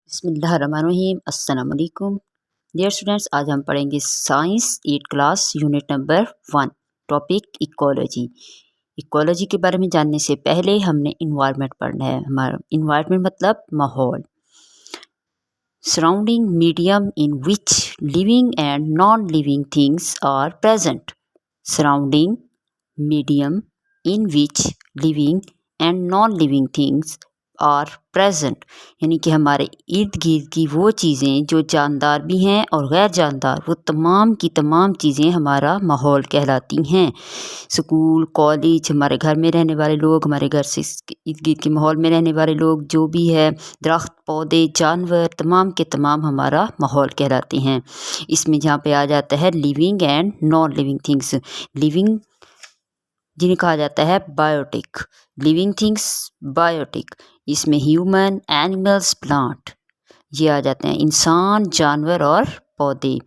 बिस्मिल्लाहिर्रहमानिर्रहीम। अस्सलाम वालेकुम डियर स्टूडेंट्स, आज हम पढ़ेंगे science 8 class unit number 1 topic ecology. Ecology के बारे में जानने से पहले हमने इन्वायरमेंट पढ़ना है। हमारा इन्वायरमेंट मतलब माहौल, surrounding medium in which living and non living things are present. Surrounding medium in which living and non living things are present, यानी कि हमारे इर्द गिर्द की वो चीज़ें जो जानदार भी हैं और गैर जानदार, वो तमाम की तमाम चीज़ें हमारा माहौल कहलाती हैं। स्कूल, कॉलेज, हमारे घर में रहने वाले लोग, हमारे घर से इर्द गिर्द के माहौल में रहने वाले लोग, जो भी है, दरख्त, पौधे, जानवर, तमाम के तमाम हमारा माहौल कहलाते हैं। इसमें जहाँ पे आ जाता है living and non living things. Living जिन्हें कहा जाता है बायोटिक, लिविंग थिंग्स बायोटिक, इसमें ह्यूमन, एनिमल्स, प्लांट ये आ जाते हैं, इंसान, जानवर और पौधे।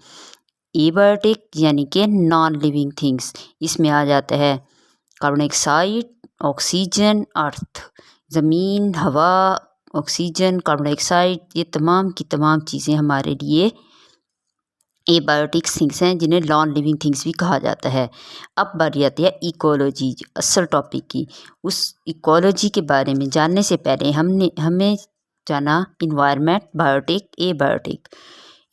एबायोटिक यानी कि नॉन लिविंग थिंग्स, इसमें आ जाता है कार्बन डाइऑक्साइड, ऑक्सीजन, अर्थ, ज़मीन, हवा, ऑक्सीजन, कार्बन डाइऑक्साइड, ये तमाम की तमाम चीज़ें हमारे लिए एबायोटिक थिंग्स हैं, जिन्हें नॉन लिविंग थिंग्स भी कहा जाता है। अब बारी आती है इकोलॉजी, असल टॉपिक की। उस इकोलॉजी के बारे में जानने से पहले हमें जाना इन्वायरमेंट, बायोटिक, एबायोटिक।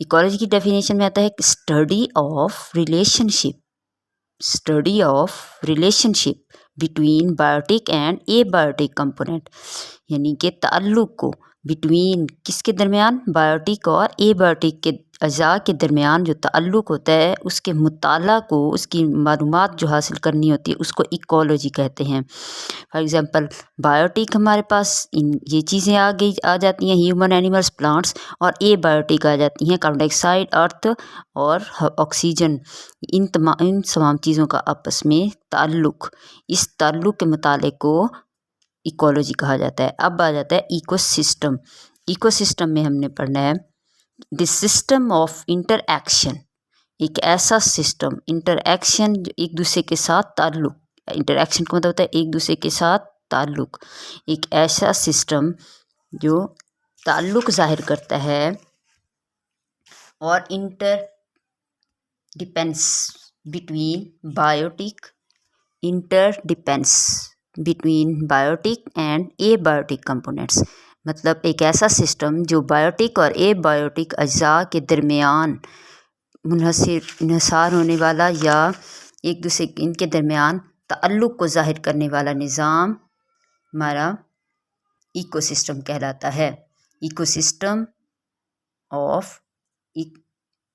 इकोलॉजी की डेफिनेशन में आता है study of relationship between biotic and abiotic component, यानी कि ताल्लुक़ को बिटवीन किसके दरमियान, बायोटिक और एबायोटिक के अज़ा के दरमियान जो ताल्लुक़ होता है, उसके मुताला को, उसकी मालूमात जो हासिल करनी होती है, उसको इकोलॉजी कहते हैं। फॉर एग्ज़ाम्पल बायोटिक हमारे पास ये चीज़ें आ जाती हैं, ह्यूमन, एनिमल्स, प्लांट्स, और एबायोटिक आ जाती हैं कार्बन डाइऑक्साइड, अर्थ और ऑक्सीजन। इन तमाम चीज़ों का आपस में ताल्लुक़, इस ताल्लुक़ के मुताले को इकोलॉजी कहा जाता है। अब आ जाता है इकोसिस्टम। इकोसिस्टम में हमने पढ़ना है द सिस्टम ऑफ इंटरएक्शन, एक ऐसा सिस्टम, इंटरएक्शन जो एक दूसरे के साथ ताल्लुक़, इंटरएक्शन का मतलब होता है एक दूसरे के साथ ताल्लुक़, एक ऐसा सिस्टम जो ताल्लुक़ ज़ाहिर करता है और interdependence between biotic and abiotic components, मतलब एक ऐसा सिस्टम जो बायोटिक और एबायोटिक अज्जा के दरमियान मुनहसर होने वाला या एक दूसरे इनके दरमियान ताल्लुक़ को ज़ाहिर करने वाला निज़ाम हमारा इकोसिस्टम कहलाता है। इकोसिस्टम ऑफ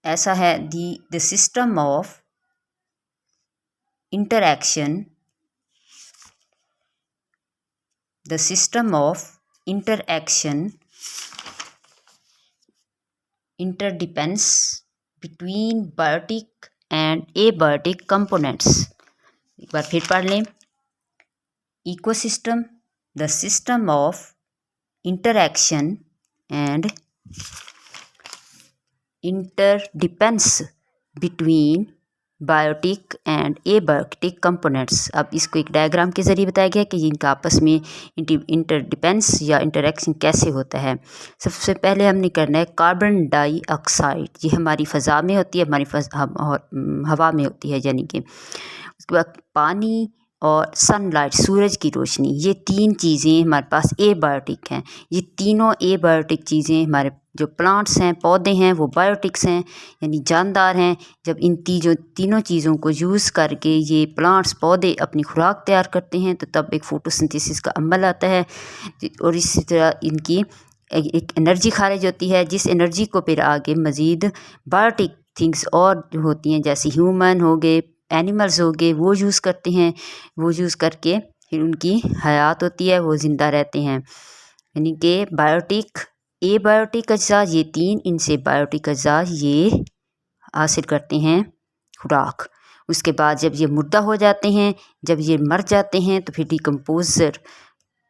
ऐसा है the system of interaction, the system of interdepends between biotic and abiotic components। एक बार फिर पढ़ लें, ecosystem the system of interaction and interdepends between biotic and abiotic components. अब इसको एक डायग्राम के ज़रिए बताया गया कि इनका आपस में इंटरडिपेंस या इंटरेक्शन कैसे होता है। सबसे पहले हमने करना है कार्बन डाइऑक्साइड, ये हमारी फ़ज़ा में होती है, हमारी हवा में होती है, यानी कि उसके बाद पानी और सनलाइट, सूरज की रोशनी, ये तीन चीज़ें हमारे पास एबायोटिक हैं। ये तीनों एबायोटिक चीज़ें हमारे जो प्लांट्स हैं, पौधे हैं, वो बायोटिक्स हैं, यानी जानदार हैं। जब इन तीनों चीज़ों को यूज़ करके ये प्लांट्स, पौधे अपनी खुराक तैयार करते हैं, तो तब एक फ़ोटोसिंथेसिस का अमल आता है और इसी तरह इनकी एक एनर्जी खारिज होती है, जिस एनर्जी को फिर आगे मज़ीद बायोटिक थिंग्स और जो होती हैं, जैसे ह्यूमन हो गए, एनिमल्स हो गए, वो यूज़ करते हैं। वो यूज़ करके फिर उनकी हयात होती है, वो ज़िंदा रहते हैं। यानी कि बायोटिक, एबायोटिक अज्जा, ये तीन, इनसे बायोटिक अज्जा ये हासिल करते हैं खुराक। उसके बाद जब ये मुर्दा हो जाते हैं, जब ये मर जाते हैं, तो फिर डिकम्पोज़र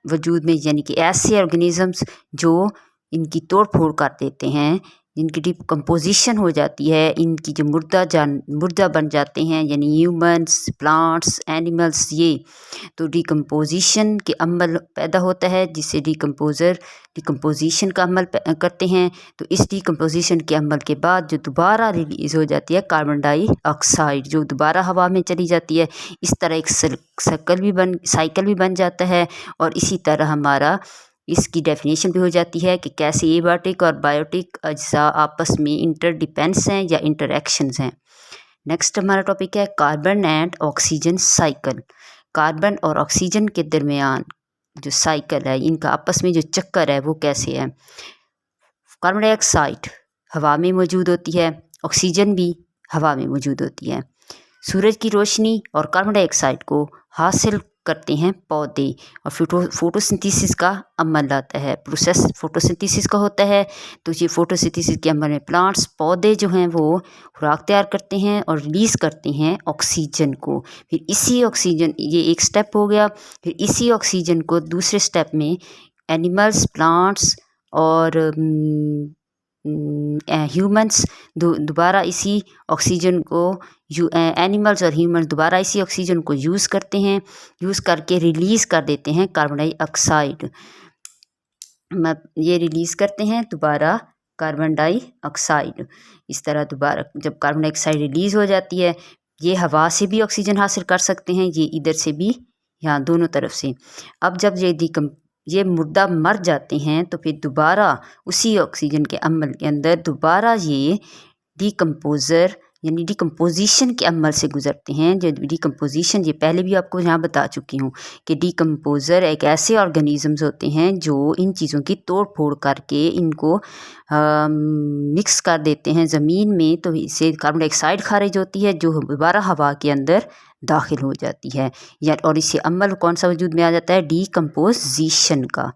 वजूद में, यानी कि ऐसे ऑर्गेनिज़म्स जो इनकी तोड़ फोड़ कर देते हैं, जिनकी डिकम्पोजिशन हो जाती है, इनकी जो मुर्दा बन जाते हैं, यानी ह्यूमन्स, प्लांट्स, एनिमल्स, ये तो डिकम्पोजिशन के अमल पैदा होता है, जिससे डिकम्पोजिशन का अमल करते हैं। तो इस डिकम्पोजिशन के अमल के बाद जो दोबारा रिलीज़ हो जाती है कार्बन डाइऑक्साइड, जो दोबारा हवा में चली जाती है। इस तरह एक साइकिल भी बन जाता है। और इसी तरह हमारा इसकी डेफिनेशन भी हो जाती है कि कैसे एबायोटिक और बायोटिक अज्जा आपस में इंटरडिपेंड्स हैं या इंटरैक्शंस हैं। नेक्स्ट हमारा टॉपिक है carbon and oxygen cycle. Carbon और ऑक्सीजन के दरमियान जो साइकिल है, इनका आपस में जो चक्कर है वो कैसे है। कार्बन डाइऑक्साइड हवा में मौजूद होती है, ऑक्सीजन भी हवा में मौजूद होती है। सूरज की रोशनी और कार्बन डाइऑक्साइड को हासिल करते हैं पौधे, और फोटोसिंथेसिस का अमल आता है, प्रोसेस फोटोसिंथेसिस का होता है। तो ये फोटोसिंथेसिस के अमल में प्लांट्स, पौधे जो हैं वो खुराक तैयार करते हैं और रिलीज़ करते हैं ऑक्सीजन को। फिर इसी ऑक्सीजन, ये एक स्टेप हो गया, फिर इसी ऑक्सीजन को दूसरे स्टेप में एनिमल्स, प्लांट्स और ह्यूमन्स दोबारा इसी ऑक्सीजन को एनिमल्स और ह्यूमन दोबारा इसी ऑक्सीजन को यूज़ करते हैं, यूज़ करके रिलीज़ कर देते हैं कार्बन डाइऑक्साइड। ये रिलीज़ करते हैं दोबारा कार्बन डाइऑक्साइड। इस तरह दोबारा जब कार्बन डाइऑक्साइड रिलीज़ हो जाती है, ये हवा से भी ऑक्सीजन हासिल कर सकते हैं, ये इधर से भी, यहाँ दोनों तरफ से। अब जब ये मुर्दा मर जाते हैं तो फिर दोबारा उसी ऑक्सीजन के अमल के अंदर दोबारा ये डिकम्पोज़र यानी डिकम्पोजिशन के अमल से गुजरते हैं। जो डिकम्पोजिशन, ये पहले भी आपको यहाँ बता चुकी हूँ कि डिकम्पोज़र एक ऐसे ऑर्गेनिज़म्स होते हैं जो इन चीज़ों की तोड़ फोड़ करके इनको मिक्स कर देते हैं ज़मीन में। तो इससे कार्बन डाइऑक्साइड खारिज होती है जो दोबारा हवा के अंदर दाखिल हो जाती है, या और इससे अमल कौन सा वजूद में आ जाता है, डिकम्पोजिशन का।